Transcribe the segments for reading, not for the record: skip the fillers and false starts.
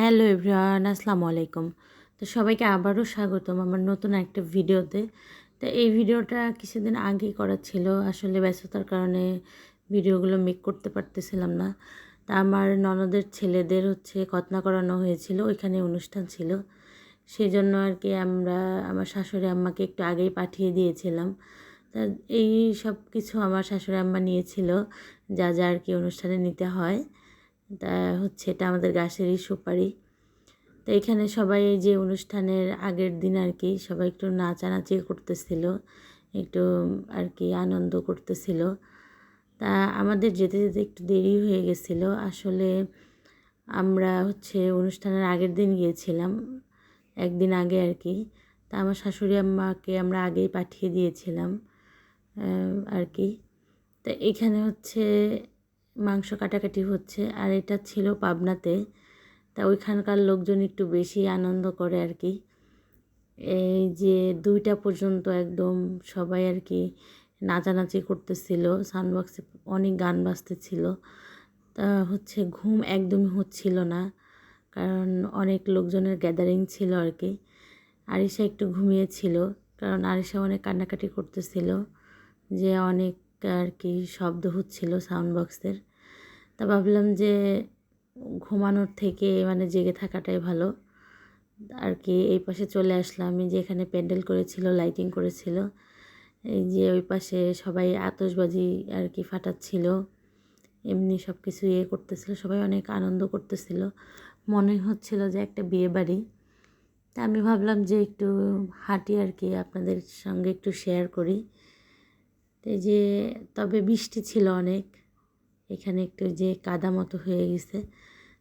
Hello everyone, আসসালামু আলাইকুম। তো সবাইকে আবারও স্বাগতম আমার নতুন একটা ভিডিওতে। তো এই ভিডিওটা কিছুদিন আগেই করা ছিল, আসলে ব্যস্ততার কারণে ভিডিওগুলো মেক করতে পারতেছিলাম না। তা আমার ননদের ছেলেদের খতনা করানো হয়েছিল, ওইখানে অনুষ্ঠান ছিল। সেই জন্য আর কি আমার শাশুড়ি আম্মাকে একটু আগেই পাঠিয়ে দিয়েছিলাম। তা এই সব কিছু আমার শাশুড়ি আম্মা নিয়েছিল, যা যা আর কি অনুষ্ঠানে নিতে হয়। তা এটা আমাদের গাছেরই সুপারি। তো এখানে সবাই এই যে অনুষ্ঠানের আগের দিন আর কি সবাই একটু নাচানাচি করতেছিল, একটু আর কি আনন্দ করতেছিল। তা আমাদের যেতে যেতে একটু দেরি হয়ে গেছিল। আসলে আমরা অনুষ্ঠানের আগের দিন গিয়েছিলাম, একদিন আগে আর কি। তা আমার শাশুড়ি আম্মাকে আমরা আগেই পাঠিয়ে দিয়েছিলাম আর কি। তো এখানে মাংস কাটাকাটি হচ্ছে, আর এটা ছিল পাবনাতে। তা ওইখানকার লোকজন একটু বেশি আনন্দ করে আর কি। এই যে 2টা পর্যন্ত একদম সবাই আর কি নাচানাচি করতেছিল, সাউন্ড বক্সে অনেক গান বাজতেছিল। তা ঘুম একদমই হচ্ছিল না, কারণ অনেক লোকজনের গ্যাদারিং ছিল আর কি। আরিশা একটু ঘুমিয়েছিল, কারণ আরিশা অনেক কান্নাকাটি করতেছিল, যে অনেক আর কি শব্দ হচ্ছিল সাউন্ড বক্সের। তা ভাবলাম যে ঘুমানোর থেকে মানে জেগে থাকাটাই ভালো আর কি। এই পাশে চলে আসলাম, আমি যেখানে প্যান্ডেল করেছিল, লাইটিং করেছিল, এই যে ওই পাশে সবাই আতশবাজি আর কি ফাটাচ্ছিল, এমনি সব কিছু করতেছিল, সবাই অনেক আনন্দ করতেছিল, মনে হচ্ছিল যে একটা বিয়ে বাড়ি। তা আমি ভাবলাম যে একটু হাঁটি আর কি, আপনাদের সঙ্গে একটু শেয়ার করি। এই যে তবে বৃষ্টি ছিল অনেক, এখানে একটু যে কাদা মতো হয়ে গেছে।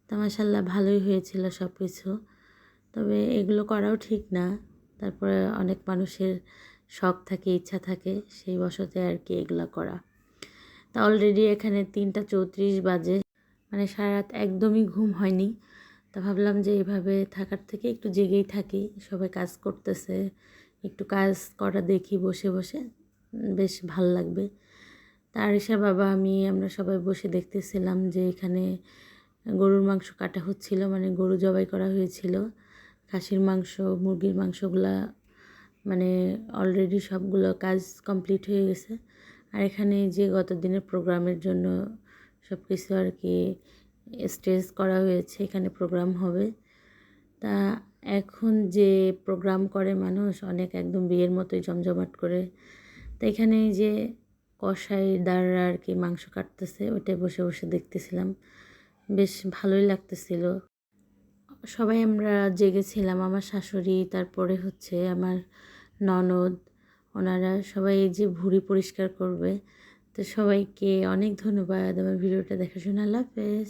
তা মাশাআল্লাহ ভালোই হয়েছিল সব কিছু। তবে এগুলো করাও ঠিক না, তারপরে অনেক মানুষের শখ থাকে, ইচ্ছা থাকে, সেই বশতে আর কি এগুলো করা। তা অলরেডি এখানে 3টা 34 বাজে, মানে সারা রাত একদমই ঘুম হয়নি। তা ভাবলাম যে এইভাবে থাকার থেকে একটু জেগেই থাকি, সবাই কাজ করতেছে, একটু কাজ করা দেখি বসে বসে, বেশ ভাল লাগবে। তা আরিশার বাবা আমরা সবাই বসে দেখতেছিলাম যে এখানে গরুর মাংস কাটা হচ্ছিল, মানে গরু জবাই করা হয়েছিল। খাসির মাংস, মুরগির মাংসগুলা মানে অলরেডি সবগুলো কাজ কমপ্লিট হয়ে গেছে। আর এখানে যে গত দিনের প্রোগ্রামের জন্য সব কিছু আর কি স্টেজ করা হয়েছে, এখানে প্রোগ্রাম হবে। তা এখন যে প্রোগ্রাম করে মানুষ অনেক একদম বিয়ের মতোই জমজমাট করে। তো এখানে যে কসাই দাররা আর কি মাংস কাটতেছে, ওইটাই বসে বসে দেখতেছিলাম, বেশ ভালোই লাগতেছিল। সবাই আমরা জেগেছিলাম, আমার শাশুড়ি, তারপরে আমার ননদ, ওনারা সবাই এই যে ভুঁড়ি পরিষ্কার করবে। তো সবাইকে অনেক ধন্যবাদ আমার ভিডিওটা দেখার জন্য। আল্লাহ হাফেজ।